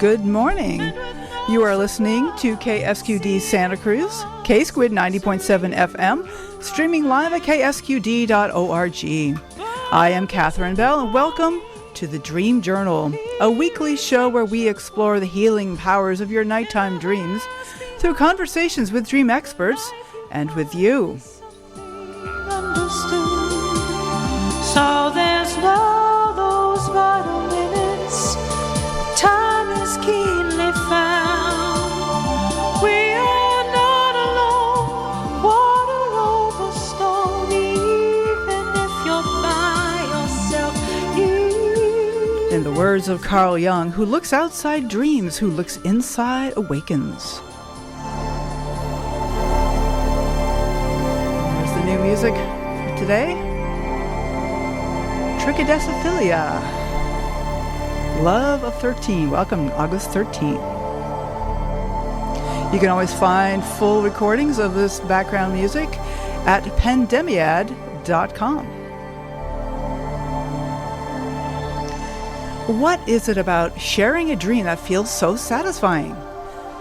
Good morning. You are listening to KSQD Santa Cruz, K-Squid 90.7 FM, streaming live at ksqd.org. I am Catherine Bell, and welcome to the Dream Journal, a weekly show where we explore the healing powers of your nighttime dreams through conversations with dream experts and with you. So there's no those vital minutes. Time is keenly found. We are not alone. Water over stone, even if you're by yourself. In the words of Carl Jung, who looks outside dreams, who looks inside awakens. There's the new music for today. Trichodesophilia. Love of 13. Welcome, August 13th. You can always find full recordings of this background music at pandemiad.com. What is it about sharing a dream that feels so satisfying?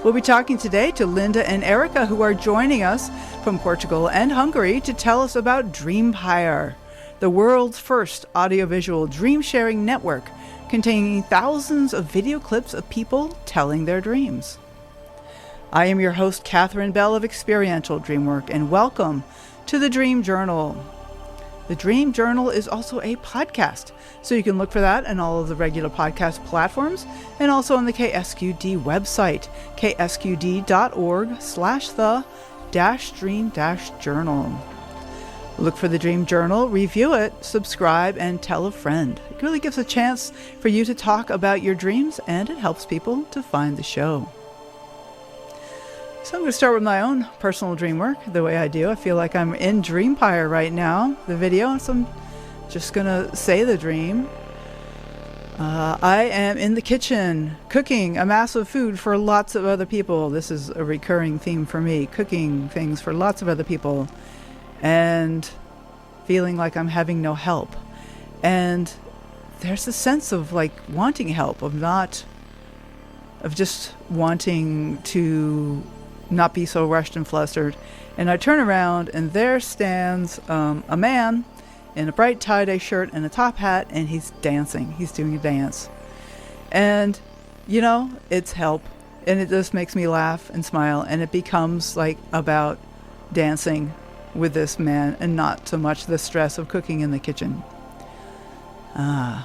We'll be talking today to Linda and Erika, who are joining us from Portugal and Hungary to tell us about Dreampire, the world's first audiovisual dream-sharing network containing thousands of video clips of people telling their dreams. I am your host, Catherine Bell of Experiential Dreamwork, and welcome to the Dream Journal. The Dream Journal is also a podcast, so you can look for that on all of the regular podcast platforms and also on the KSQD website, ksqd.org/the-dream-journal. Look for the Dream Journal, review it, subscribe, and tell a friend. It really gives a chance for you to talk about your dreams, and it helps people to find the show. So I'm going to start with my own personal dream work, the way I do. I feel like I'm in Dreampire right now, the video, so I'm just going to say the dream. I am in the kitchen cooking a massive food for lots of other people. This is a recurring theme for me, cooking things for lots of other people. And feeling like I'm having no help. And there's a sense of like wanting help, of just wanting to not be so rushed and flustered. And I turn around and there stands a man in a bright tie-dye shirt and a top hat, and he's dancing. He's doing a dance. And, you know, it's help. And it just makes me laugh and smile, and it becomes like about dancing with this man and not so much the stress of cooking in the kitchen. Now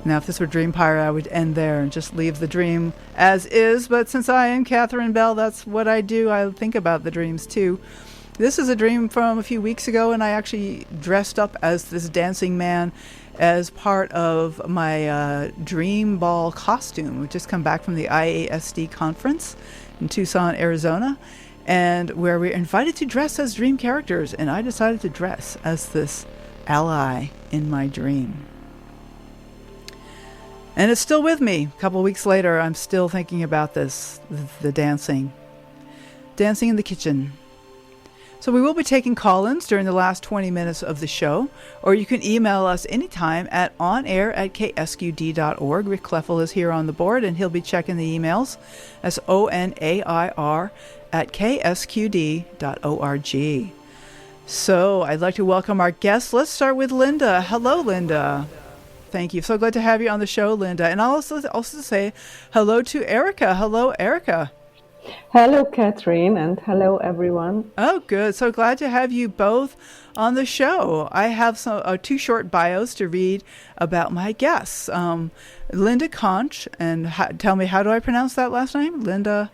if this were Dreampire, I would end there and just leave the dream as is, but since I am Catherine Bell, that's what I do. I think about the dreams too. This is a dream from a few weeks ago, and I actually dressed up as this dancing man as part of my dream ball costume. We just come back from the IASD conference in Tucson, Arizona, and where we're invited to dress as dream characters, and I decided to dress as this ally in my dream. And it's still with me. A couple weeks later, I'm still thinking about this, the dancing in the kitchen. So we will be taking call-ins during the last 20 minutes of the show, or you can email us anytime at onair@ksqd.org. Rick Kleffel is here on the board, and he'll be checking the emails. That's onair@ksqd.org. So I'd like to welcome our guests. Let's start with Linda. Hello, Linda. Thank you. So glad to have you on the show, Linda. And I'll also say hello to Erika. Hello, Erika. Hello, Catherine, and hello, everyone. Oh, good. So glad to have you both on the show. I have two short bios to read about my guests. Linda Koncz, and tell me, how do I pronounce that last name? Linda?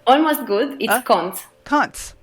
Almost good. It's Koncz. Koncz.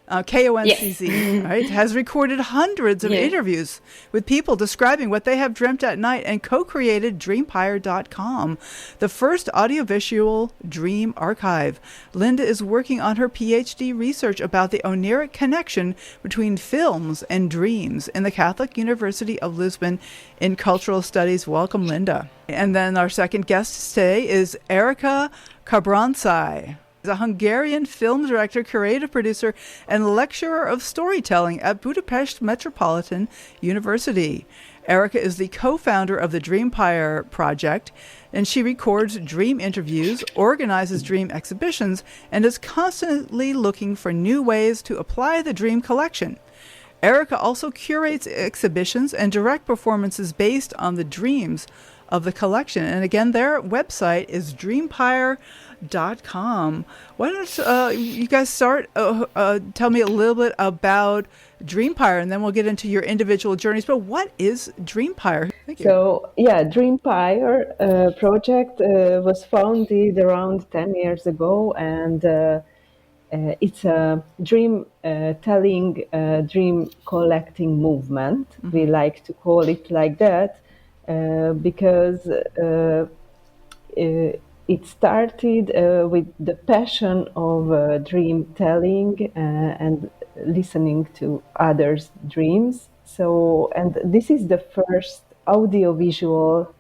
Koncz, yes. Right? Has recorded hundreds of interviews with people describing what they have dreamt at night, and co-created Dreampire.com, the first audiovisual dream archive. Linda is working on her PhD research about the oneiric connection between films and dreams in the Catholic University of Lisbon in Cultural Studies. Welcome, Linda. And then our second guest today is Erika Kapronczai. is a Hungarian film director, creative producer, and lecturer of storytelling at Budapest Metropolitan University. Erika is the co-founder of the Dreampire project, and she records dream interviews, organizes dream exhibitions, and is constantly looking for new ways to apply the dream collection. Erika also curates exhibitions and direct performances based on the dreams of the collection. And again, their website is dreampire.com. Why don't you guys start, tell me a little bit about Dreampire, and then we'll get into your individual journeys. But what is Dreampire? Thank you. So, Dreampire project was founded around 10 years ago, and it's a dream telling, dream collecting movement. Mm-hmm. We like to call it like that because it started with the passion of dream telling and listening to others' dreams. So, and this is the first audiovisual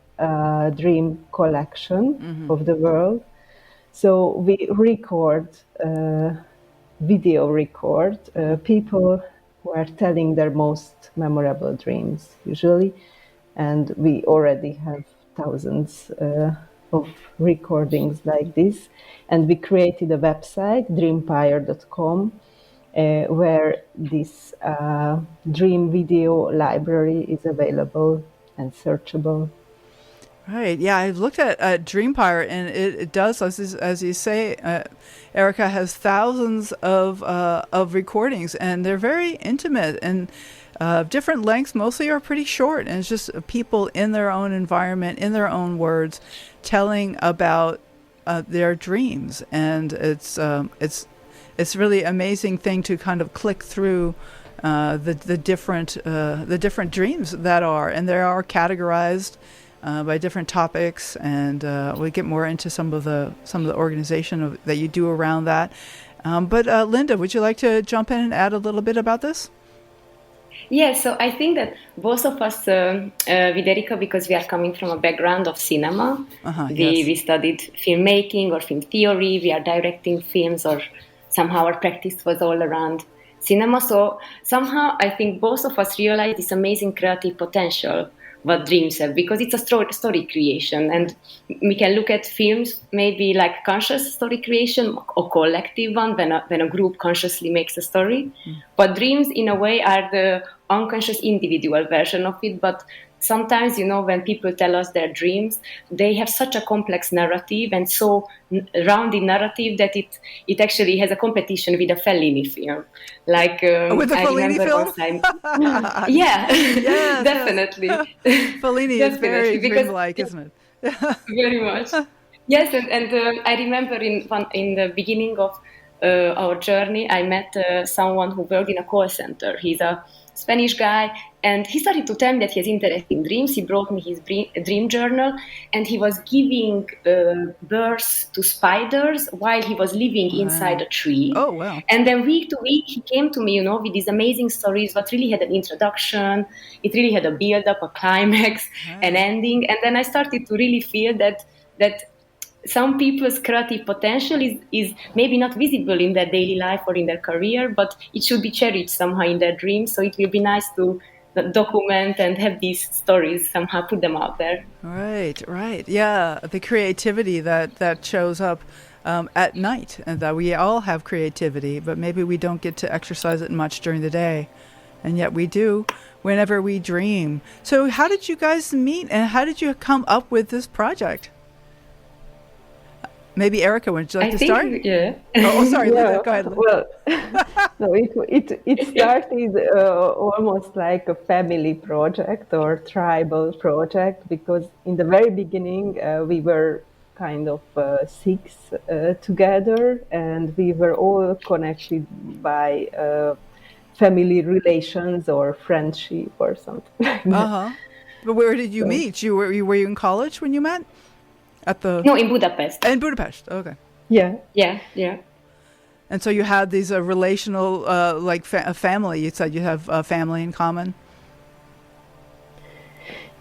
dream collection of the world. So we video record people who are telling their most memorable dreams, usually. And we already have thousands of recordings like this. And we created a website, dreampire.com, where this dream video library is available and searchable. Right. Yeah, I've looked at Dreampire, and it does, as you say, Erika has thousands of recordings, and they're very intimate and different lengths. Mostly are pretty short, and it's just people in their own environment, in their own words, telling about their dreams, and it's really amazing thing to kind of click through the different dreams that are, and they are categorized by different topics, and we get more into some of the organization that you do around that. But Linda, would you like to jump in and add a little bit about this? Yeah, so I think that both of us, with Erika, because we are coming from a background of cinema, we studied filmmaking or film theory, we are directing films, or somehow our practice was all around cinema. So somehow I think both of us realized this amazing creative potential what dreams have, because it's a story creation, and we can look at films maybe like conscious story creation or collective one when a group consciously makes a story. But dreams in a way are the unconscious individual version of it. But sometimes, when people tell us their dreams, they have such a complex narrative and so rounded narrative that it actually has a competition with a Fellini film. Like with the Fellini film? Yeah, definitely. Fellini is very dreamlike, isn't it? Very much. Yes, and I remember in the beginning of our journey, I met someone who worked in a call center. He's a Spanish guy, and he started to tell me that he has interest in dreams. He brought me his dream journal, and he was giving birth to spiders while he was living inside a tree. Oh, wow. And then week to week, he came to me, with these amazing stories, what really had an introduction. It really had a build-up, a climax, an ending. And then I started to really feel that some people's creative potential is maybe not visible in their daily life or in their career, but it should be cherished somehow in their dreams. So it will be nice to document and have these stories, somehow put them out there. Right. Yeah, the creativity that shows up at night, and that we all have creativity, but maybe we don't get to exercise it much during the day. And yet we do whenever we dream. So how did you guys meet, and how did you come up with this project? Maybe Erika, would you like to start? Yeah. Oh, sorry. Yeah. Go ahead. Well, no, it started almost like a family project or tribal project, because in the very beginning we were kind of six together, and we were all connected by family relations or friendship or something like that. But where did you meet? Were you in college when you met? No, in Budapest. In Budapest, okay. Yeah. And so you had these relational, like a family. You said you have a family in common.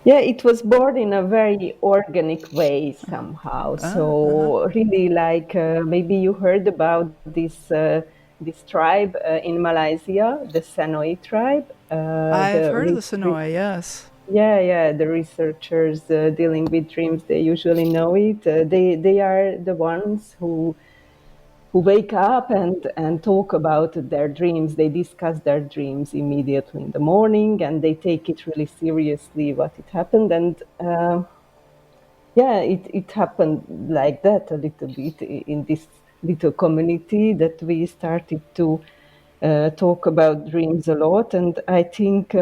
Yeah, it was born in a very organic way somehow. So really, like maybe you heard about this tribe in Malaysia, the Sanoi tribe. I've heard of the Sonoy, yes. Yeah. The researchers dealing with dreams, they usually know it. They are the ones who wake up and talk about their dreams. They discuss their dreams immediately in the morning, and they take it really seriously what it happened. And it happened like that a little bit in this little community that we started to talk about dreams a lot. And I think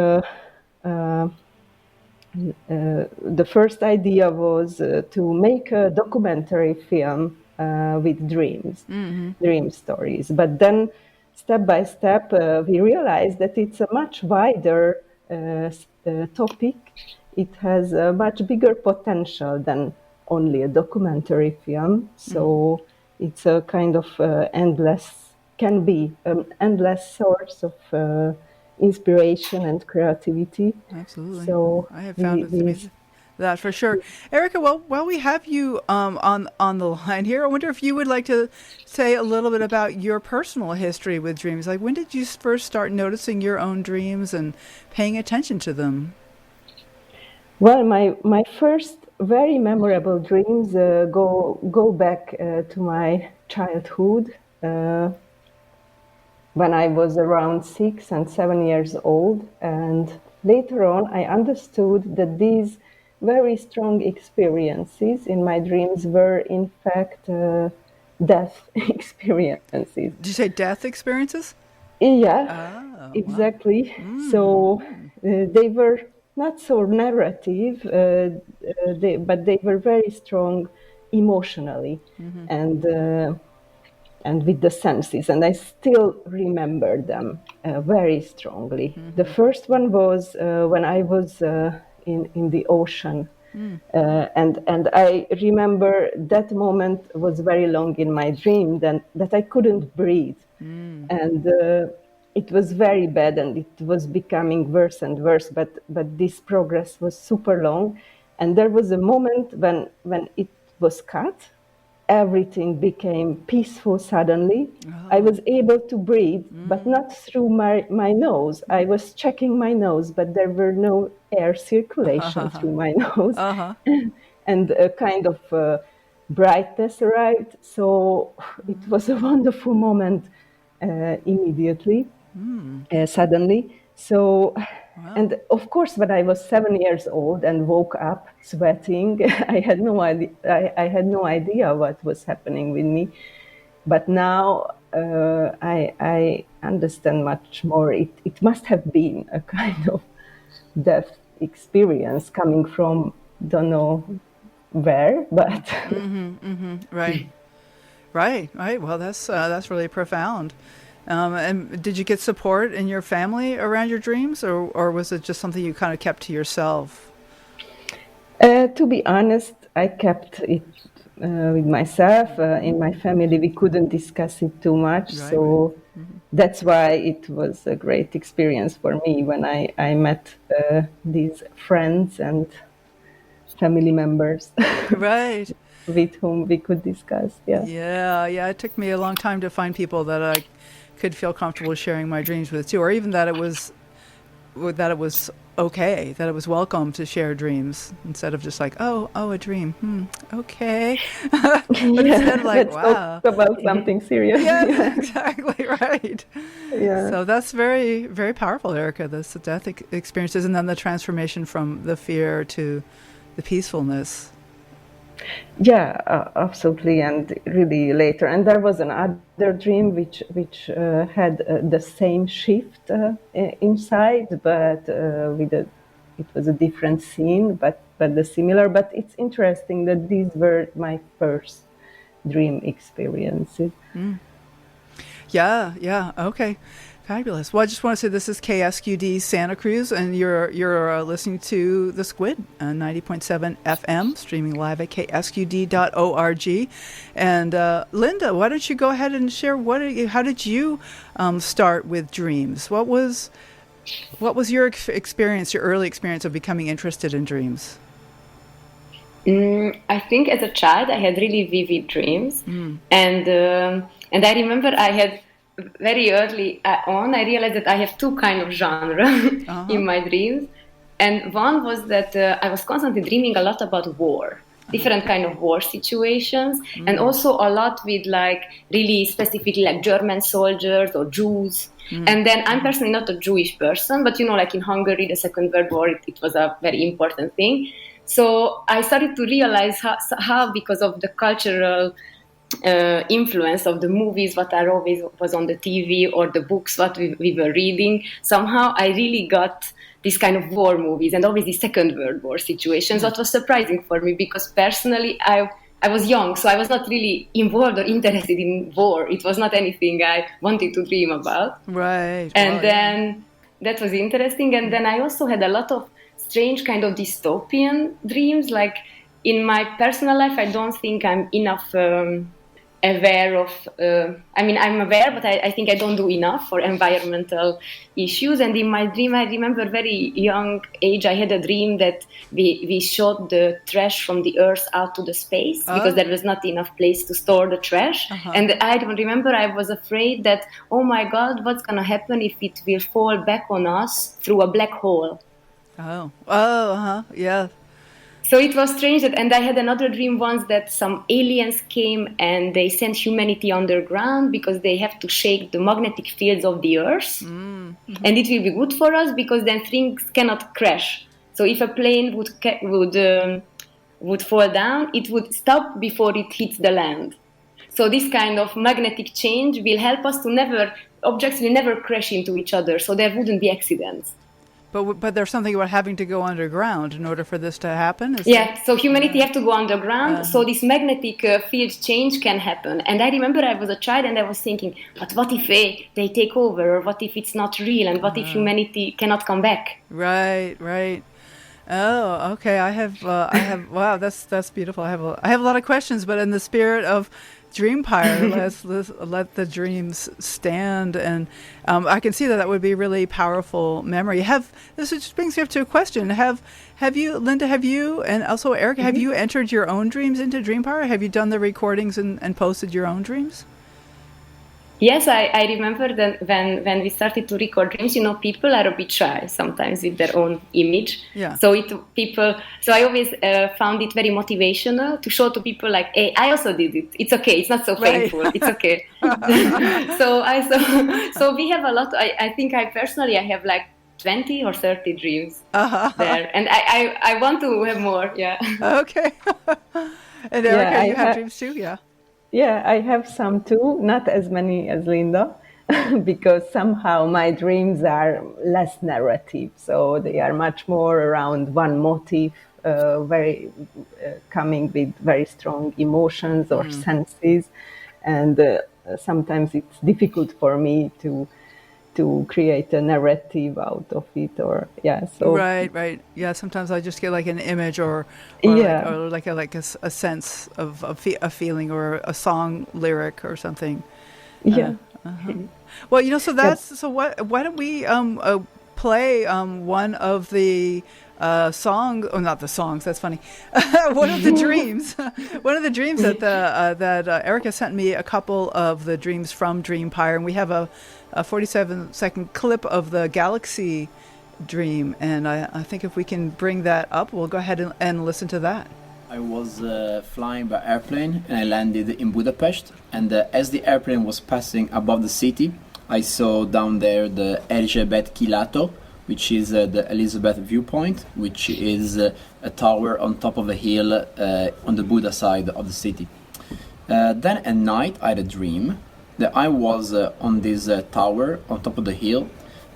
the first idea was to make a documentary film with dreams, dream stories. But then, step by step, we realized that it's a much wider topic. It has a much bigger potential than only a documentary film. So it's a kind of can be an endless source of inspiration and creativity. Absolutely. So I have found it to be that for sure. Erika, well, while we have you on the line here, I wonder if you would like to say a little bit about your personal history with dreams. Like, when did you first start noticing your own dreams and paying attention to them? Well, my first very memorable dreams go back to my childhood. When I was around 6 and 7 years old. And later on, I understood that these very strong experiences in my dreams were, in fact, death experiences. Did you say death experiences? Yeah, exactly. Wow. So they were not so narrative, but they were very strong emotionally. And with the senses, and I still remember them very strongly. The first one was when I was in the ocean, and I remember that moment was very long in my dream, that I couldn't breathe, and it was very bad, and it was becoming worse and worse. But this progress was super long, and there was a moment when it was cut. Everything became peaceful suddenly. I was able to breathe, but not through my nose. I was checking my nose, but there were no air circulation through my nose. And a kind of brightness arrived. So it was a wonderful moment immediately, suddenly. So, and of course, when I was 7 years old and woke up sweating, I had no idea. I had no idea what was happening with me. But now I understand much more. It must have been a kind of death experience coming from don't know where, but right. Well, that's really profound. And did you get support in your family around your dreams, or was it just something you kind of kept to yourself? To be honest, I kept it with myself. In my family, we couldn't discuss it too much, so that's why it was a great experience for me when I met these friends and family members. Right. With whom we could discuss. Yeah. It took me a long time to find people that I could feel comfortable sharing my dreams with too, or even that it was okay, that it was welcome to share dreams instead of just like, oh, a dream. Okay. But instead of like, let's wow, talk about something serious. Yeah, exactly right. Yeah. So that's very, very powerful, Erika. This death experiences, and then the transformation from the fear to the peacefulness. Yeah, absolutely, and really later. And there was another dream which had the same shift inside, but it was a different scene, but the similar. But it's interesting that these were my first dream experiences. Yeah. Okay. Fabulous. Well, I just want to say this is KSQD Santa Cruz, and you're listening to The Squid on 90.7 FM, streaming live at ksqd.org. And Linda, why don't you go ahead and share how did you start with dreams? What was What was your experience, your early experience of becoming interested in dreams? I think as a child I had really vivid dreams, and I remember I had very early on I realized that I have two kind of genre in my dreams, and one was that I was constantly dreaming a lot about war. Different kind of war situations, and also a lot with like really specifically like German soldiers or Jews. And then I'm personally not a Jewish person, but like in Hungary, the Second World War, it was a very important thing. So I started to realize how because of the cultural influence of the movies, what I always was on the TV, or the books, what we were reading, somehow I really got these kind of war movies and always the Second World War situations. What was surprising for me, because personally I was young, so I was not really involved or interested in war. It was not anything I wanted to dream about. Right. And then that was interesting. And then I also had a lot of strange kind of dystopian dreams. Like in my personal life, I don't think I'm enough aware of, I'm aware, but I think I don't do enough for environmental issues. And in my dream, I remember very young age, I had a dream that we shot the trash from the earth out to the space because there was not enough place to store the trash. And I remember I was afraid that, oh my God, what's going to happen if it will fall back on us through a black hole? Yeah. So it was strange and I had another dream once that some aliens came and they sent humanity underground because they have to shake the magnetic fields of the earth. And it will be good for us because then things cannot crash. So if a plane would fall down, it would stop before it hits the land. So this kind of magnetic change will help us objects will never crash into each other, so there wouldn't be accidents. But there's something about having to go underground in order for this to happen? So humanity have to go underground, so this magnetic field change can happen. And I remember I was a child and I was thinking, but what if they take over, or what if it's not real, and what if humanity cannot come back? Right. Oh, okay. I have. Wow, that's beautiful. I have a lot of questions, but in the spirit of Dreampire, let's let the dreams stand, and I can see that would be really powerful memory. This just brings me up to a question. Have you, Linda? Have you, and also Erika, have you entered your own dreams into Dreampire? Have you done the recordings and posted your own dreams? Yes, I remember that when we started to record dreams, people are a bit shy sometimes with their own image. Yeah. So I always found it very motivational to show to people like, hey, I also did it. It's okay. It's not so painful. It's okay. So we have a lot. I think I have like 20 or 30 dreams there, and I want to have more. Yeah. Okay. And Erika, you have dreams too? Yeah. Yeah, I have some too, not as many as Linda, because somehow my dreams are less narrative. So they are much more around one motif, coming with very strong emotions or senses. And sometimes it's difficult for me to create a narrative out of it, right. Yeah, sometimes I just get like an image or like a sense of a feeling or a song lyric or something. Well, so that's why don't we play one of the songs, or not the songs, that's funny. One of the dreams that Erika sent me a couple of the dreams from Dreampire, and we have a 47-second clip of the galaxy dream, and I think if we can bring that up, we'll go ahead and listen to that. I was flying by airplane and I landed in Budapest, and as the airplane was passing above the city, I saw down there the Erzsébet Kilátói, which is the Elizabeth viewpoint, which is a tower on top of a hill on the Buda side of the city. Then at night I had a dream that I was on this tower on top of the hill,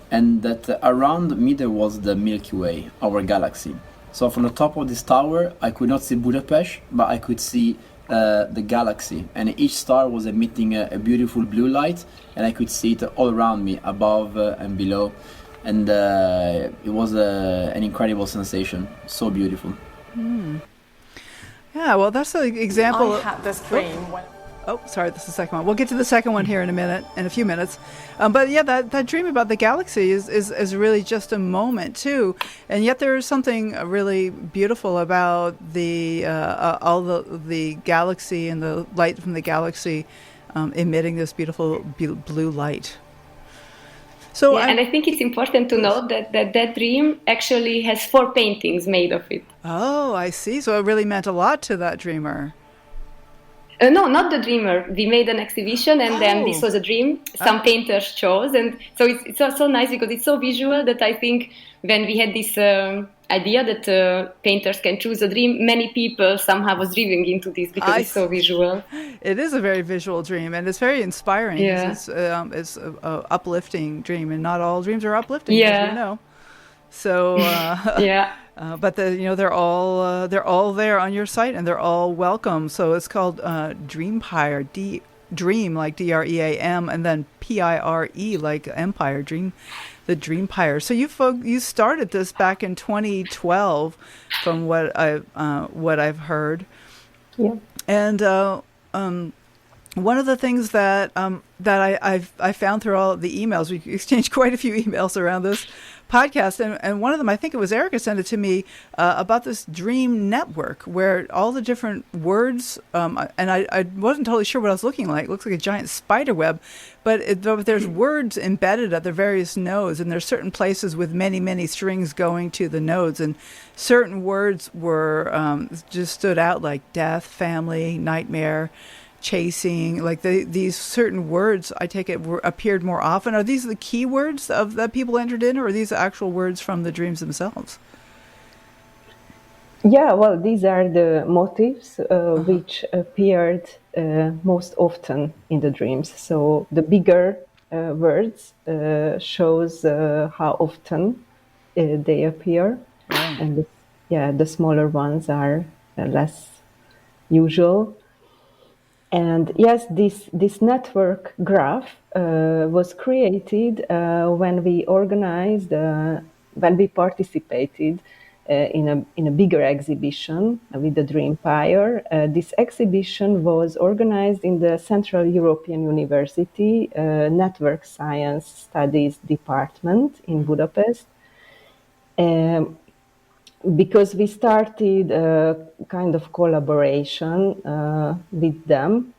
and that around me there was the Milky Way, our galaxy. So from the top of this tower I could not see Budapest, but I could see the galaxy, and each star was emitting a beautiful blue light, and I could see it all around me, above and below, and it was an incredible sensation, so beautiful. Yeah, well, that's an example. I had this dream when... Oh, sorry, this is the second one. We'll get to the second one here in a few minutes. But yeah, that dream about the galaxy is really just a moment too, and yet there is something really beautiful about all the galaxy and the light from the galaxy emitting this beautiful blue light. So and I think it's important to note that dream actually has 4 paintings made of it. Oh, I see. So it really meant a lot to that dreamer. No, not the dreamer. We made an exhibition, and then this was a dream some painters chose. And so it's so nice because it's so visual that I think when we had this idea that painters can choose a dream, many people somehow was driven into this because it's so visual. It is a very visual dream, and it's very inspiring. Yeah. It's an uplifting dream, and not all dreams are uplifting, Yeah. as we know. So Yeah. but they're all there on your site, and they're all welcome. So it's called Dreampire, Dream like Dream, and then Pire like Empire, Dream, the Dreampire. So you started this back in 2012, from what I've heard. Yeah. And one of the things that I found through all of the emails, we exchanged quite a few emails around this podcast, and one of them, I think it was Erika, sent it to me about this dream network where all the different words, and I wasn't totally sure what I was looking like. It looks like a giant spider web, but there's words embedded at the various nodes, and there's certain places with many, many strings going to the nodes, and certain words were just stood out, like death, family, nightmare, chasing, like these certain words, I take it, appeared more often. Are these the key words that people entered in, or are these actual words from the dreams themselves? Yeah, well, these are the motifs which appeared most often in the dreams. So the bigger words shows how often they appear, and the smaller ones are less usual. And yes, this network graph was created when we participated in a bigger exhibition with the Dreampire. This exhibition was organized in the Central European University Network Science Studies Department in Budapest. Because we started a kind of collaboration with them.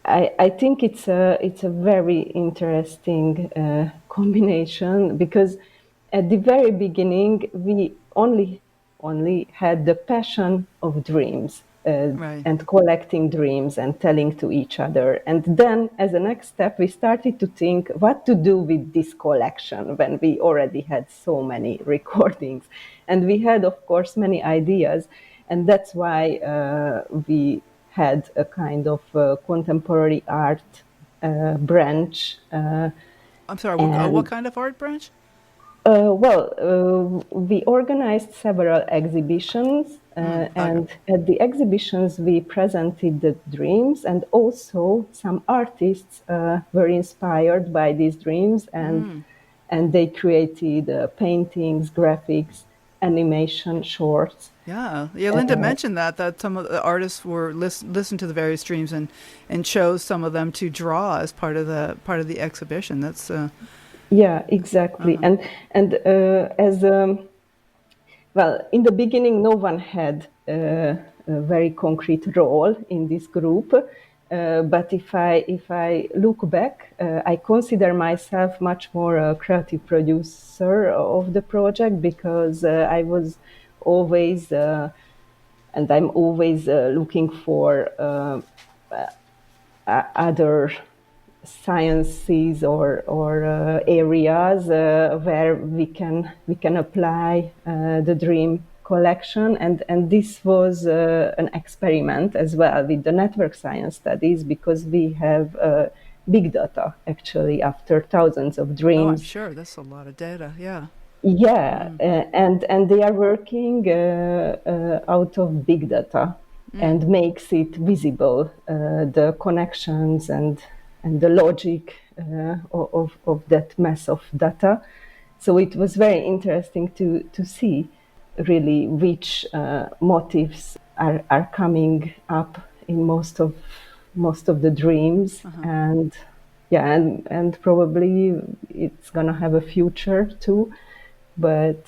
I think it's a very interesting combination, because at the very beginning we only had the passion of dreams and collecting dreams and telling to each other. And then as a next step, we started to think what to do with this collection when we already had so many recordings. And we had, of course, many ideas. And that's why we had a kind of contemporary art branch. I'm sorry, what kind of art branch? We organized several exhibitions, and at the exhibitions we presented the dreams, and also some artists were inspired by these dreams, and they created paintings, graphics, animation, shorts. Yeah. Linda mentioned that some of the artists were listened to the various dreams and chose some of them to draw as part of the exhibition. That's Yeah, exactly. And as well, in the beginning, no one had a very concrete role in this group. But if I look back, I consider myself much more a creative producer of the project, because I was always, and I'm always looking for other sciences or areas where we can apply the dream collection, and this was an experiment as well with the network science studies, because we have big data actually after thousands of dreams. Oh, I'm sure that's a lot of data. And they are working out of big data and makes it visible, the connections and the logic of that mass of data. So it was very interesting to see really which motifs are coming up in most of the dreams, and and probably it's gonna have a future too. But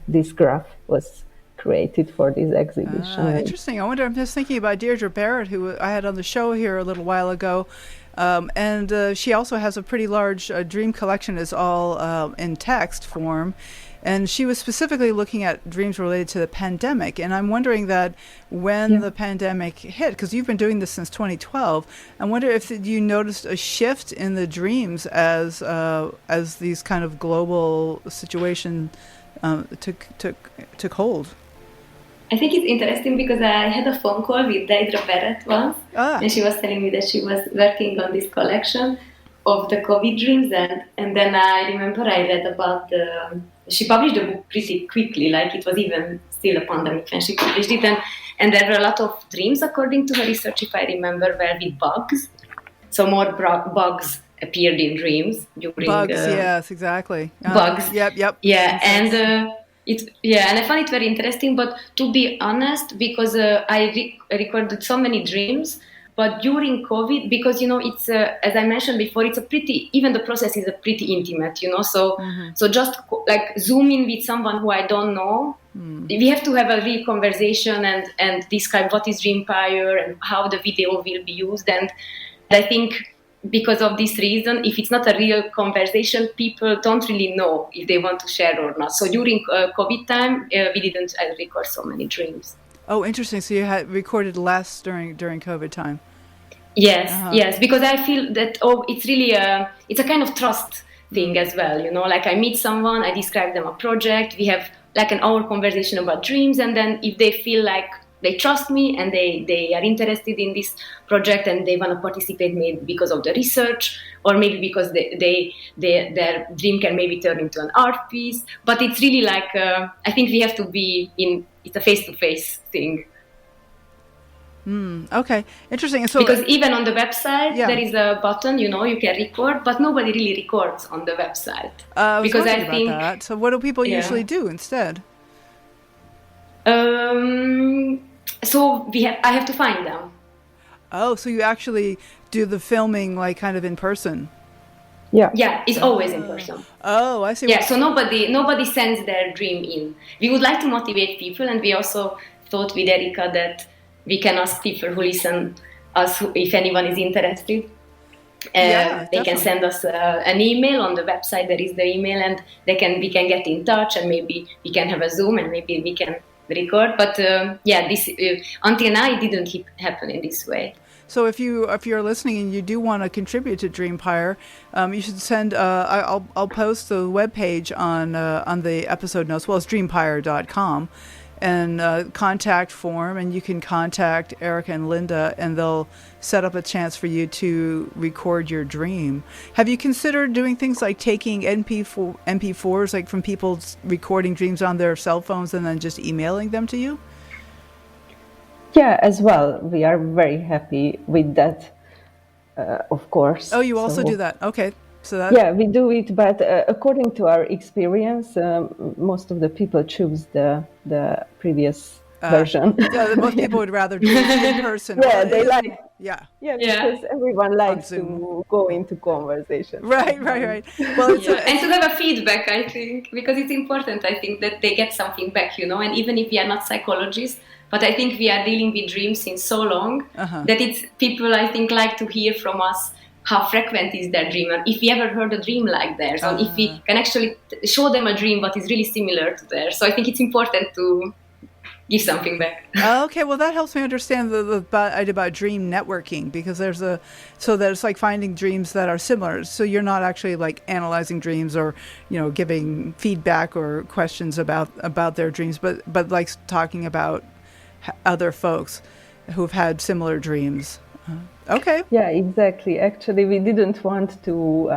this graph was created for this exhibition. Interesting. I wonder, I'm just thinking about Deirdre Barrett, who I had on the show here a little while ago. And she also has a pretty large dream collection. It's all in text form. And she was specifically looking at dreams related to the pandemic. And I'm wondering that when the pandemic hit, because you've been doing this since 2012, I wonder if you noticed a shift in the dreams as these kind of global situation took hold. I think it's interesting because I had a phone call with Deirdre Barrett once, and she was telling me that she was working on this collection of the COVID dreams, and then I remember I read about she published the book pretty quickly, like it was even still a pandemic when she published it, and there were a lot of dreams, according to her research, if I remember, were with bugs, so more bugs appeared in dreams during bugs. Yes, exactly. Bugs. Yep. Yeah, and and I found it very interesting. But to be honest, because I recorded so many dreams, but during COVID, because it's as I mentioned before, it's even the process is a pretty intimate, So so just like Zoom in with someone who I don't know, we have to have a real conversation and describe what is Dreampire and how the video will be used. And I think because of this reason, if it's not a real conversation, people don't really know if they want to share or not. So during COVID time, we didn't record so many dreams. Oh, interesting. So you had recorded less during COVID time. Yes, yes, because I feel that it's really it's a kind of trust thing as well. Like I meet someone, I describe them a project, we have like an hour conversation about dreams, and then if they feel like they trust me and they are interested in this project and they want to participate, maybe because of the research or maybe because their dream can maybe turn into an art piece. But it's really like I think we have to be it's a face-to-face thing. Okay, interesting. So because even on the website there is a button, you can record, but nobody really records on the website. Because I think about that. So what do people usually do instead? So I have to find them. Oh, so you actually do the filming like kind of in person? Yeah, it's always in person. Oh, I see. Yeah, so nobody sends their dream in. We would like to motivate people, and we also thought with Erika that we can ask people who listen us if anyone is interested. They can send us an email on the website. There is the email, and we can get in touch, and maybe we can have a Zoom, and maybe we can record. But this until now it didn't happen in this way. So if you're listening and you do want to contribute to Dreampire, you should send. I'll post the webpage on the episode notes. Well, it's dreampire.com. And contact form, and you can contact Erika and Linda, and they'll set up a chance for you to record your dream. Have you considered doing things like taking MP4s, like from people recording dreams on their cell phones and then just emailing them to you? Yeah, as well. We are very happy with that, of course. Oh, you also do that? Okay. So we do it, but according to our experience, most of the people choose the previous version. Yeah, most people would rather do it in person. They like. Because everyone likes to go into conversation. Right. Well, and to have a feedback, I think, because it's important. I think that they get something back, And even if we are not psychologists, but I think we are dealing with dreams since so long that it's people, I think, like to hear from us. How frequent is their dream, and if we ever heard a dream like theirs, or if we can actually show them a dream but is really similar to theirs. So I think it's important to give something back. Okay, well that helps me understand the idea about dream networking, because there's like finding dreams that are similar. So you're not actually like analyzing dreams or giving feedback or questions about their dreams, but like talking about other folks who've had similar dreams. Okay. Yeah, exactly. Actually, we didn't want to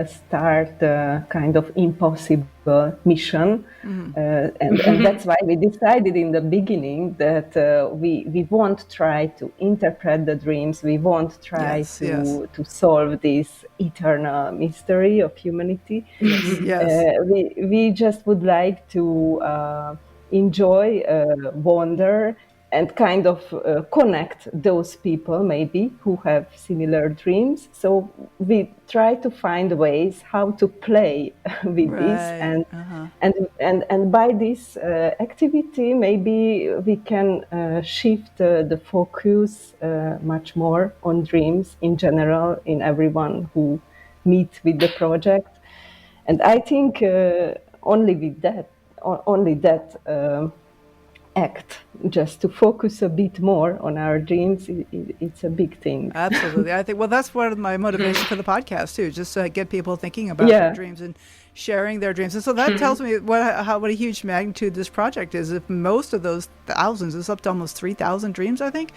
start a kind of impossible mission. And that's why we decided in the beginning that we won't try to interpret the dreams. We won't try to solve this eternal mystery of humanity. We just would like to enjoy, wonder, and kind of connect those people maybe who have similar dreams. So we try to find ways how to play with this, and by this activity maybe we can shift the focus much more on dreams in general in everyone who meet with the project. And I think only that act, just to focus a bit more on our dreams, it's a big thing. Absolutely. I think, well, that's one of my motivations for the podcast too, just to get people thinking about their dreams and sharing their dreams. And so that tells me what a huge magnitude this project is. If most of those thousands, it's up to almost 3,000 dreams, I think,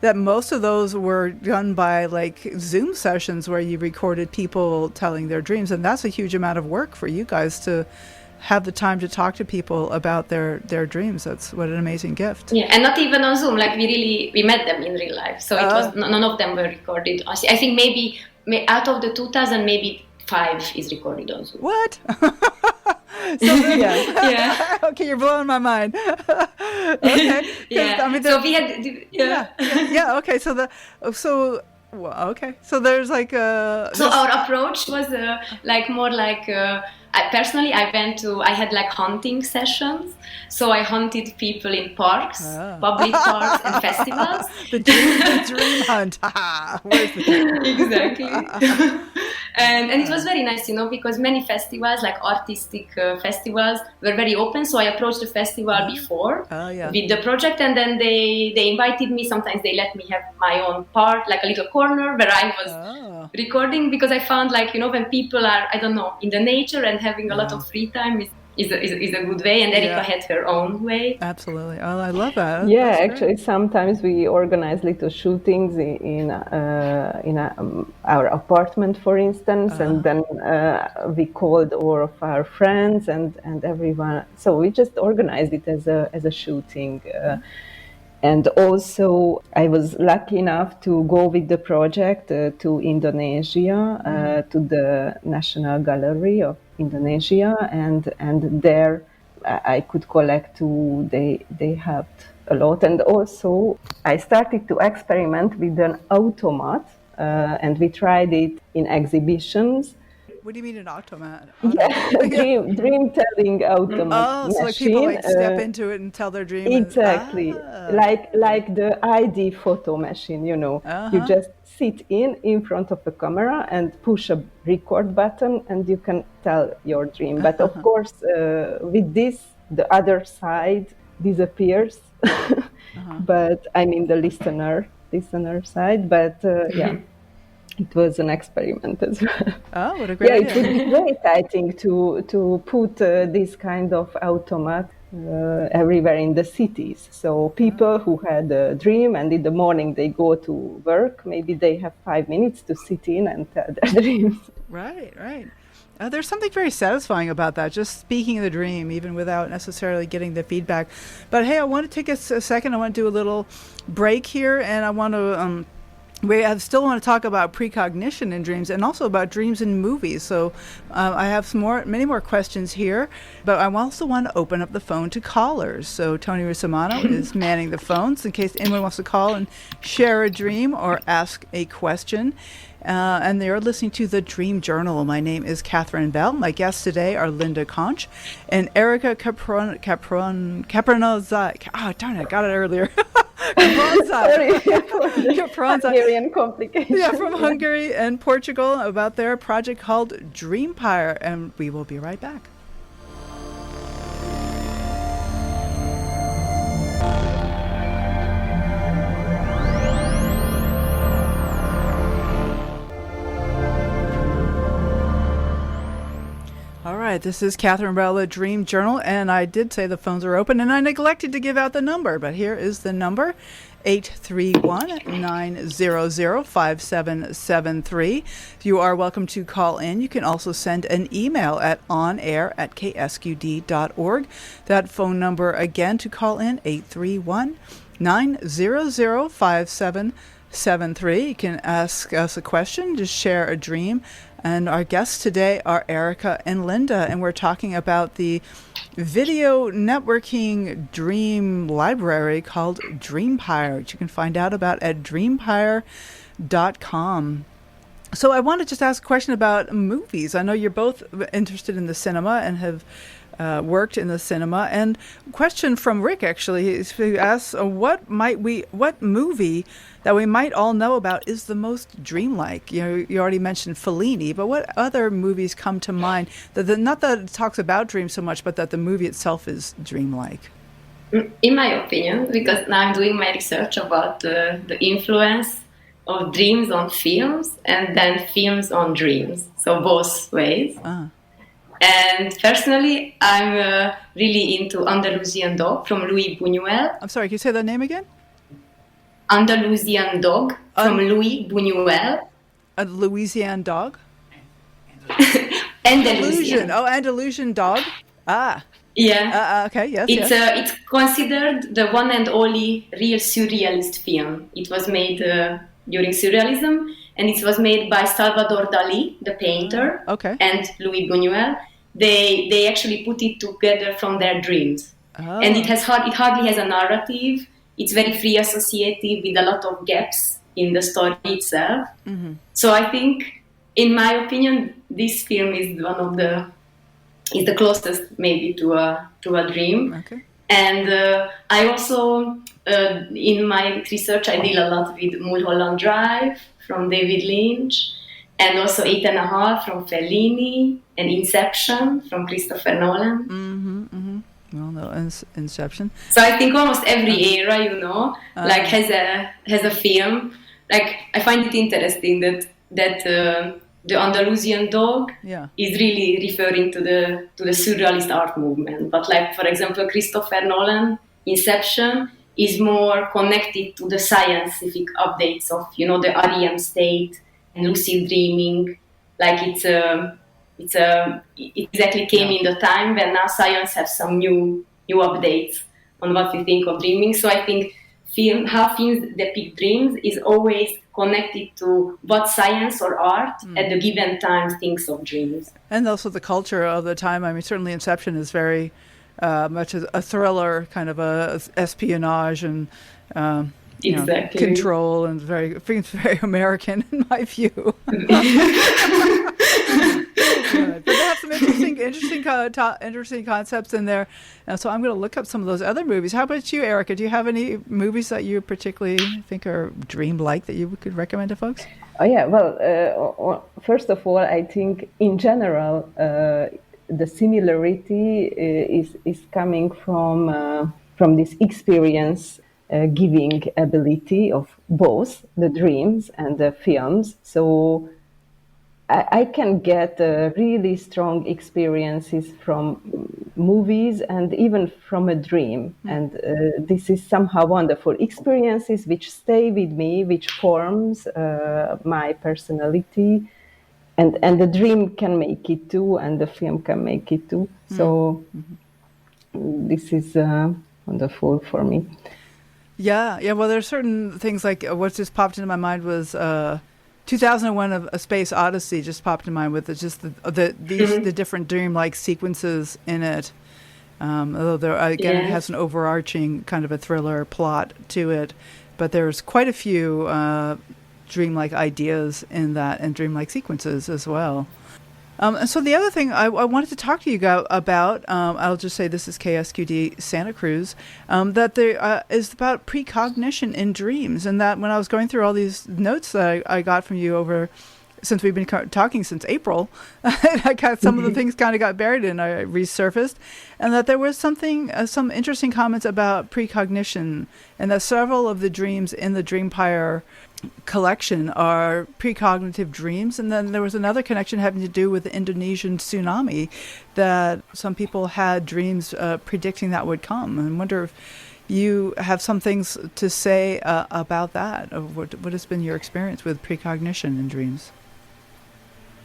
that most of those were done by like Zoom sessions where you recorded people telling their dreams. And that's a huge amount of work for you guys to have the time to talk to people about their dreams. That's what an amazing gift. Yeah, and not even on Zoom. Like we met them in real life. So it was none of them were recorded. I think maybe out of the 2,000, maybe 5 is recorded on Zoom. What? Yeah. Okay, you're blowing my mind. Okay. Yeah. I mean, so we had. Okay. So there's like So our approach was like more like. I had like hunting sessions. So I hunted people in parks, public parks and festivals. The dream hunt. Where's the dream? Exactly. And it was very nice, because many festivals, like artistic festivals, were very open. So I approached the festival before with the project, and then they invited me. Sometimes they let me have my own part, like a little corner where I was recording, because I found like, when people are, I don't know, in the nature and having a lot of free time is a good way, and Erika had her own way. Absolutely. Oh, I love that. Yeah, That's actually, great. Sometimes we organize little shootings in our apartment, for instance, and then we called all of our friends and everyone. So we just organized it as a shooting. And also, I was lucky enough to go with the project to Indonesia, to the National Gallery of Indonesia, and there I could collect too. They helped a lot, and also I started to experiment with an automat, and we tried it in exhibitions. What do you mean an automat? Dream telling automat. So like people like step into it and tell their dream. Exactly, like the ID photo machine. You just sit in front of the camera and push a record button, and you can tell your dream. But of course, with this, the other side disappears. But I mean the listener side. But it was an experiment as well. Oh, what a great idea. It would be great, I think, to put this kind of automat everywhere in the cities. So people who had a dream and in the morning they go to work, maybe they have 5 minutes to sit in and tell their dreams. Right. There's something very satisfying about that, just speaking of the dream, even without necessarily getting the feedback. But hey, I want to take a second. I want to do a little break here, and I want to... I still want to talk about precognition in dreams and also about dreams in movies. So I have many more questions here, but I also want to open up the phone to callers. So Tony Russamano is manning the phones in case anyone wants to call and share a dream or ask a question. And they're listening to the Dream Journal. My name is Catherine Bell. My guests today are Linda Koncz and Erika Kapronczai. Oh, darn it, I got it earlier. Kapronczai. Hungarian complication. Yeah, from Hungary and Portugal, about their project called Dreampire. And we will be right back. All right, this is Catherine Bell, Dream Journal, and I did say the phones are open, and I neglected to give out the number, but here is the number, 831-900-5773. You are welcome to call in. You can also send an email at onair@ksqd.org. That phone number again to call in, 831-900-5773. You can ask us a question, just share a dream. And our guests today are Erika and Linda, and we're talking about the video networking dream library called Dreampire, which you can find out about at dreampire.com. So I want to just ask a question about movies. I know you're both interested in the cinema and have worked in the cinema. And question from Rick, actually, is who asks, what movie that we might all know about is the most dreamlike? You already mentioned Fellini, but what other movies come to mind not that it talks about dreams so much, but that the movie itself is dreamlike? In my opinion, because now I'm doing my research about the influence of dreams on films and then films on dreams, so both ways. And personally, I'm really into Andalusian Dog from Louis Buñuel. I'm sorry, can you say that name again? Andalusian Dog from Louis Buñuel. A Louisiana Dog? Andalusian. Andalusian Dog? Ah. Yeah. Okay, yes. It's considered the one and only real surrealist film. It was made during Surrealism, and it was made by Salvador Dali, the painter, and Louis Buñuel. They actually put it together from their dreams. And it hardly has a narrative. It's very free associative with a lot of gaps in the story itself. Mm-hmm. So I think, in my opinion, this film is the closest maybe to a dream. Okay. And I also, in my research, I deal a lot with Mulholland Drive from David Lynch, and also 8.5 from Fellini, and Inception from Christopher Nolan. Mm-hmm, mm-hmm. Well, no, Inception. So I think almost every era, has a film. Like, I find it interesting that the Andalusian Dog is really referring to the surrealist art movement. But, like, for example, Christopher Nolan, Inception, is more connected to the scientific updates of, the REM state and lucid dreaming. Like, it exactly came in the time when now science has some new updates on what we think of dreaming. So I think how films depict dreams is always connected to what science or art at the given time thinks of dreams. And also the culture of the time. I mean, certainly Inception is very much a thriller, kind of a espionage and control, and very American in my view. But they have some interesting concepts in there. And so I'm going to look up some of those other movies. How about you, Erika? Do you have any movies that you particularly think are dream-like that you could recommend to folks? Oh yeah. Well, first of all, I think in general the similarity is coming from this experience giving ability of both the dreams and the films. So I can get really strong experiences from movies and even from a dream. And this is somehow wonderful. Experiences which stay with me, which forms my personality. And the dream can make it too, and the film can make it too. So this is wonderful for me. Yeah. Well, there's certain things like what just popped into my mind was 2001: A Space Odyssey just popped in mind with just the different dream-like sequences in it. Although it has an overarching kind of a thriller plot to it, but there's quite a few dreamlike ideas in that and dreamlike sequences as well. And so the other thing I wanted to talk to you about, I'll just say this is KSQD Santa Cruz, that there is about precognition in dreams. And that when I was going through all these notes that I got from you since we've been talking since April, I got some of the things kind of got buried and I resurfaced. And that there was some interesting comments about precognition, and that several of the dreams in the Dreampire collection are precognitive dreams. And then there was another connection having to do with the Indonesian tsunami, that some people had dreams predicting that would come. And I wonder if you have some things to say about that, of what has been your experience with precognition in dreams.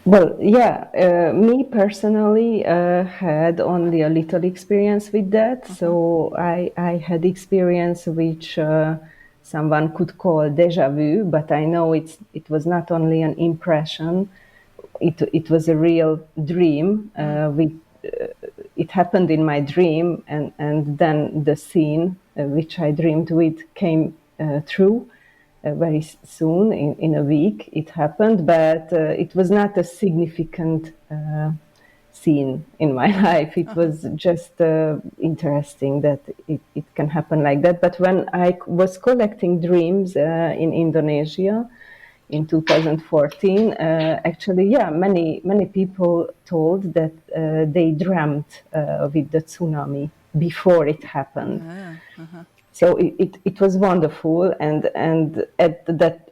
Well, yeah, me personally had only a little experience with that. So I had experience which someone could call déjà vu, but I know it was not only an impression, it was a real dream it happened in my dream, and then the scene which I dreamed with came true very soon, in a week it happened, but it was not a significant scene in my life. It was just interesting that it can happen like that. But when I was collecting dreams in Indonesia in 2014, actually, many people told that they dreamt with the tsunami before it happened. So it was wonderful, and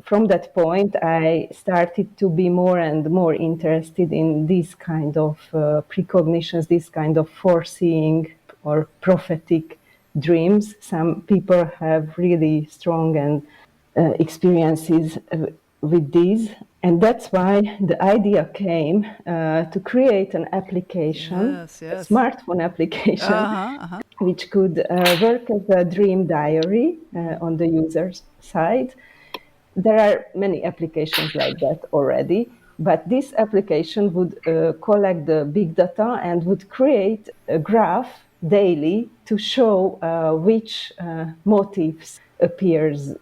from that point I started to be more and more interested in these kind of precognitions, this kind of foreseeing or prophetic dreams. Some people have really strong and experiences with these, and that's why the idea came to create an application, a smartphone application, which could work as a dream diary on the user's side. There are many applications like that already, but this application would collect the big data and would create a graph daily to show which motifs appears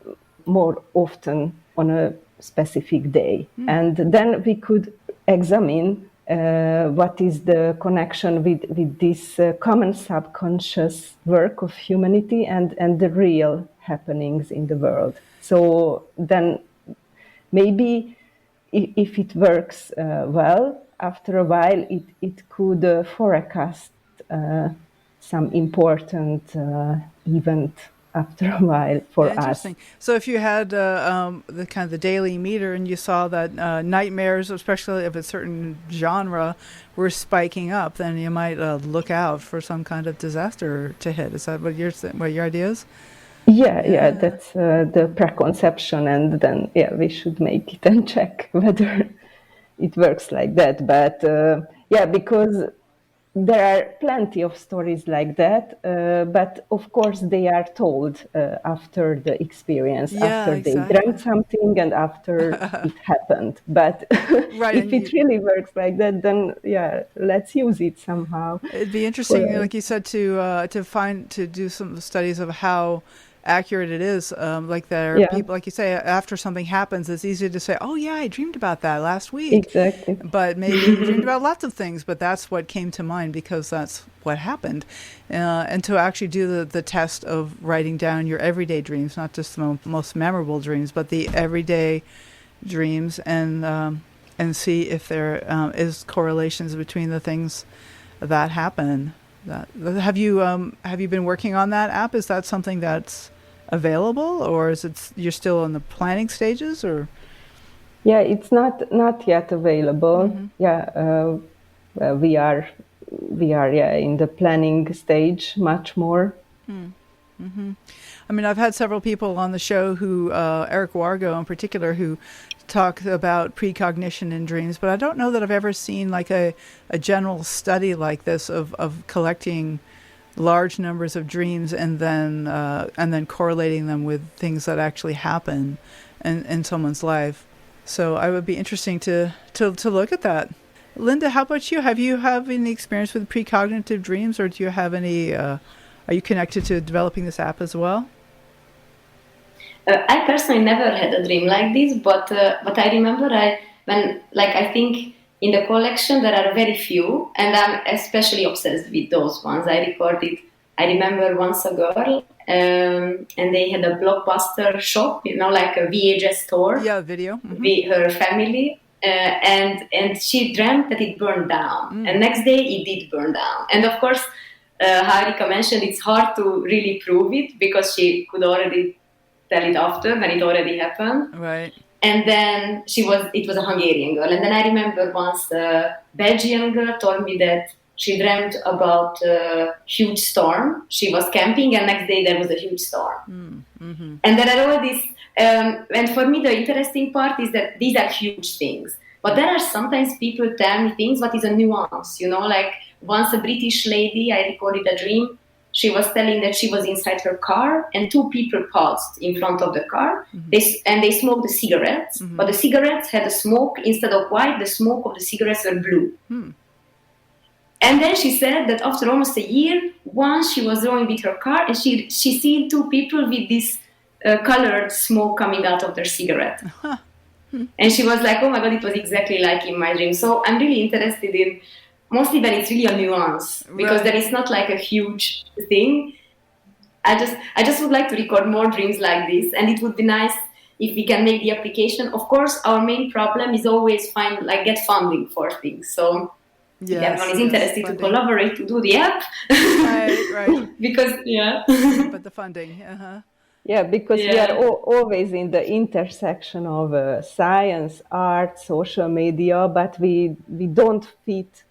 more often on a specific day. And then we could examine what is the connection with this common subconscious work of humanity and the real happenings in the world. So then maybe if it works well, after a while it could forecast some important event after a while for us. So if you had the kind of the daily meter and you saw that nightmares, especially of a certain genre, were spiking up, then you might look out for some kind of disaster to hit. Is that what your idea is? Yeah, that's the preconception, and then we should make it and check whether it works like that. But because there are plenty of stories like that, but of course they are told after the experience, after they dreamt something and after it happened. But if it really works like that, then let's use it somehow. It'd be interesting, like you said, to do some studies of how accurate it is. Like there are people, like you say, after something happens, it's easy to say, oh yeah, I dreamed about that last week. Exactly. But maybe you dreamed about lots of things, but that's what came to mind because that's what happened. And to actually do the test of writing down your everyday dreams, not just the most memorable dreams, but the everyday dreams, and see if there is correlations between the things that happen. Have you been working on that app? Is that something that's available, or is it you're still in the planning stages, or? Yeah, it's not yet available. We are in the planning stage much more. I mean, I've had several people on the show who, Eric Wargo in particular, who talk about precognition in dreams, but I don't know that I've ever seen like a general study like this of collecting large numbers of dreams and then correlating them with things that actually happen in someone's life. So I would be interesting to look at that. Linda, how about you? Have you any experience with precognitive dreams, or do you have any? Are you connected to developing this app as well? I personally never had a dream like this, but I remember I think in the collection there are very few, and I'm especially obsessed with those ones. I remember once a girl, and they had a Blockbuster shop, like a VHS store. Yeah, video. With her family, and she dreamt that it burned down, and next day it did burn down. And of course, how Erika mentioned, it's hard to really prove it because she could already tell it after when it already happened. Right. And then it was a Hungarian girl. And then I remember once a Belgian girl told me that she dreamt about a huge storm. She was camping and next day there was a huge storm. And there are all these, and for me the interesting part is that these are huge things. But there are sometimes people tell me things, what is a nuance, like once a British lady, I recorded a dream. She was telling that she was inside her car and two people passed in front of the car. They smoked the cigarettes, but the cigarettes had a smoke. Instead of white, the smoke of the cigarettes were blue. And then she said that after almost a year, once she was drawing with her car, and she seen two people with this colored smoke coming out of their cigarette. And she was like, oh my God, it was exactly like in my dream. So I'm really interested in, mostly when it's really a nuance, because then it's not like a huge thing. I just would like to record more dreams like this, and it would be nice if we can make the application. Of course, our main problem is always get funding for things. So if everyone is interested to collaborate to do the app, right. Because but the funding, Yeah, because we are always in the intersection of science, art, social media, but we don't fit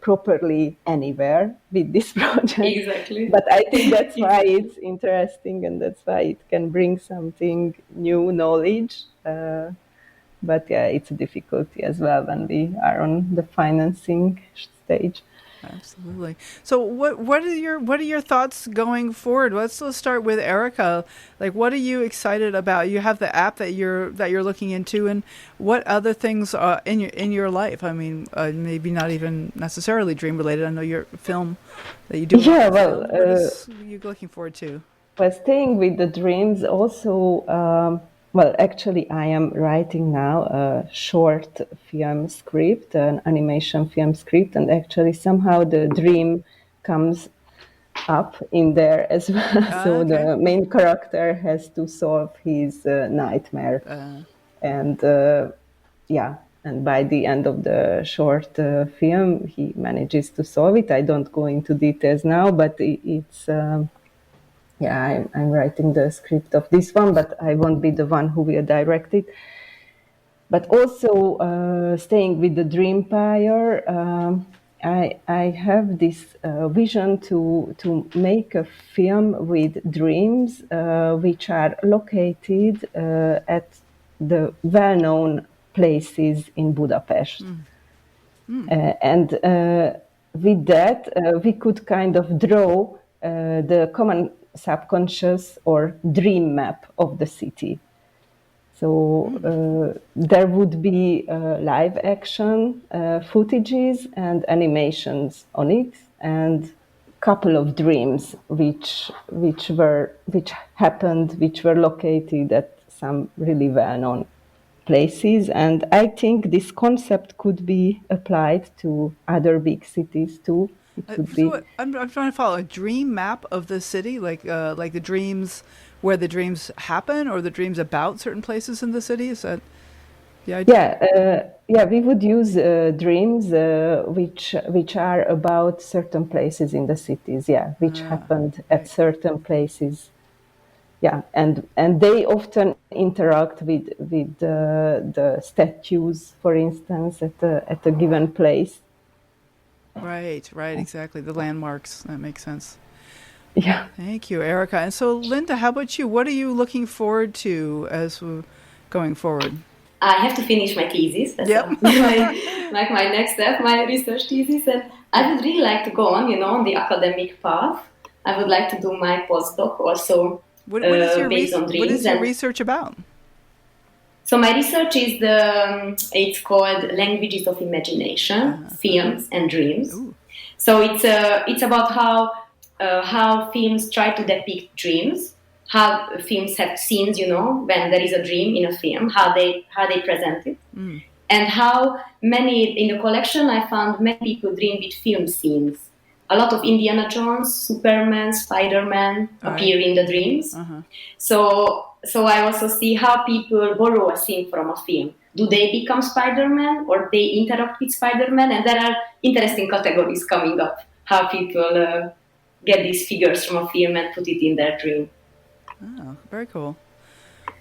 properly anywhere with this project. Exactly. But I think that's why it's interesting, and that's why it can bring something new knowledge. But yeah, it's a difficulty as well when we are on the financing stage. Absolutely. So what are your thoughts going forward? Let's start with Erika. Like, what are you excited about? You have the app that you're looking into, and what other things are in your life? I mean, maybe not even necessarily dream related. I know your film that you do. Yeah, well, what are you looking forward to? Well, staying with the dreams also. Well, actually, I am writing now a short film script, an animation film script, and actually somehow the dream comes up in there as well. So the main character has to solve his nightmare. And and by the end of the short film, he manages to solve it. I don't go into details now, but it's... I'm writing the script of this one, but I won't be the one who will direct it. But also staying with the Dreampire, I have this vision to make a film with dreams which are located at the well-known places in Budapest. And with that, we could kind of draw the common subconscious or dream map of the city. So there would be live action footages and animations on it, and couple of dreams which were located at some really well-known places. And I think this concept could be applied to other big cities too. I'm trying to follow a dream map of the city, like the dreams where the dreams happen, or the dreams about certain places in the city. Is that the idea? We would use dreams which are about certain places in the cities. Which happened at certain places. And they often interact with the statues, for instance, at a given place. Right, exactly. The landmarks. That makes sense. Yeah. Thank you, Erika. And so, Linda, how about you? What are you looking forward to as we're going forward? I have to finish my thesis. That's my next step, my research thesis. And I would really like to go on the academic path. I would like to do my postdoc also based on dreams. What is your research about? So my research is it's called Languages of Imagination, Films and Dreams. Ooh. So it's about how films try to depict dreams, how films have scenes, when there is a dream in a film, how they present it, and how many in the collection I found many people dream with film scenes. A lot of Indiana Jones, Superman, Spider-Man appear in the dreams. So I also see how people borrow a scene from a film. Do they become Spider-Man, or they interact with Spider-Man? And there are interesting categories coming up, how people get these figures from a film and put it in their dream. Oh, very cool.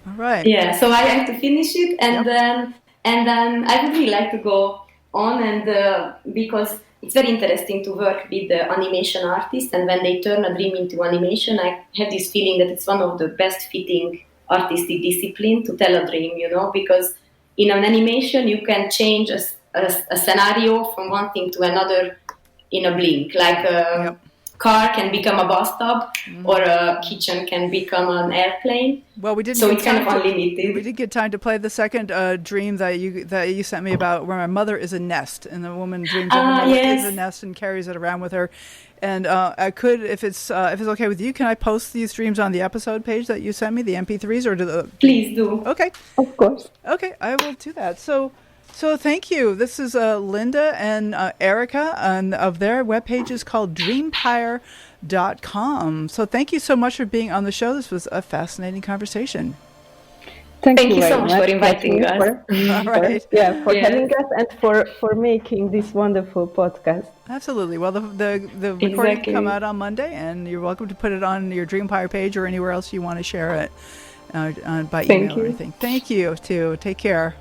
All right. Yeah, so I have to finish it, and then I would really like to go on, and because it's very interesting to work with the animation artists, and when they turn a dream into animation, I have this feeling that it's one of the best fitting artistic discipline to tell a dream, because in an animation you can change a scenario from one thing to another in a blink. Like car can become a bathtub, or a kitchen can become an airplane. Well, we didn't. So it's kind of unlimited. We did get time to play the second dream that you sent me about, where my mother is a nest, and the woman dreams that her mother is a nest and carries it around with her. And I could, if it's okay with you, can I post these dreams on the episode page that you sent me, the MP3s, or Please do. Okay. Of course. Okay, I will do that. So thank you. This is Linda and Erika, and of their webpage is called Dreampire.com. So thank you so much for being on the show. This was a fascinating conversation. Thank you very so much for inviting us. For having us and for making this wonderful podcast. Absolutely. Well, the recording will come out on Monday, and you're welcome to put it on your Dreampire page or anywhere else you want to share it by email or anything. Thank you, too. Take care.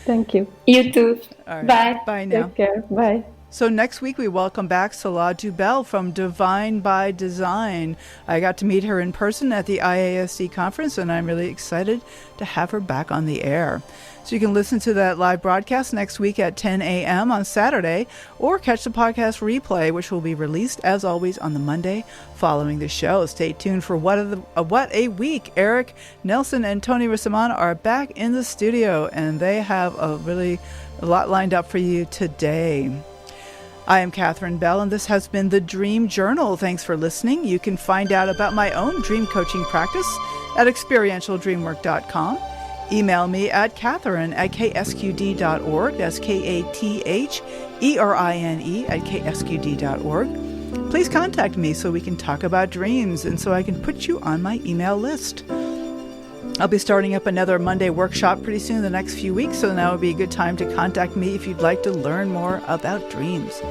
Thank you. You too. All right. Bye. Bye now. Take care. Bye. So next week we welcome back Salah Dubel from Divine by Design. I got to meet her in person at the IASD conference, and I'm really excited to have her back on the air. So you can listen to that live broadcast next week at 10 a.m. on Saturday, or catch the podcast replay, which will be released, as always, on the Monday following the show. Stay tuned for What a Week. Eric Nelson and Tony Rissamano are back in the studio, and they have a lot lined up for you today. I am Catherine Bell, and this has been the Dream Journal. Thanks for listening. You can find out about my own dream coaching practice at experientialdreamwork.com. Email me at Catherine@ksqd.org. That's KATHERINE@ksqd.org. Please contact me so we can talk about dreams and so I can put you on my email list. I'll be starting up another Monday workshop pretty soon in the next few weeks, so now would be a good time to contact me if you'd like to learn more about dreams.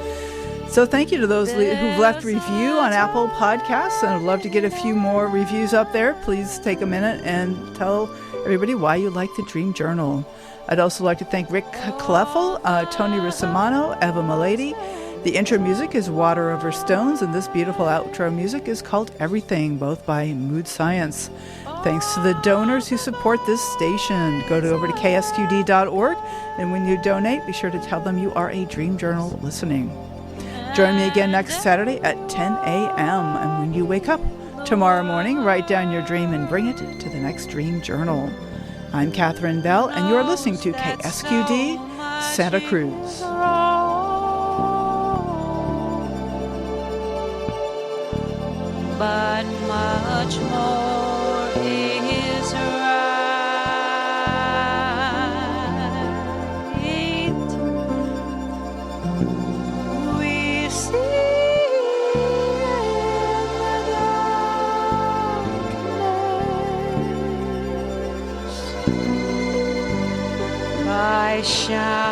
So thank you to those who've left review on Apple Podcasts, and I'd love to get a few more reviews up there. Please take a minute and tell everybody why you like the Dream Journal. I'd also like to thank Rick Kleffel, Tony Rissamano, Eva Milady. The intro music is Water Over Stones, and this beautiful outro music is called Everything, both by Mood Science. Thanks to the donors who support this station. Go over to ksqd.org, and when you donate, be sure to tell them you are a Dream Journal listening. Join me again next Saturday at 10 a.m. And when you wake up tomorrow morning, write down your dream and bring it to the next Dream Journal. I'm Catherine Bell, and you're listening to KSQD Santa Cruz. But much more is right. We see in the darkness. I shine.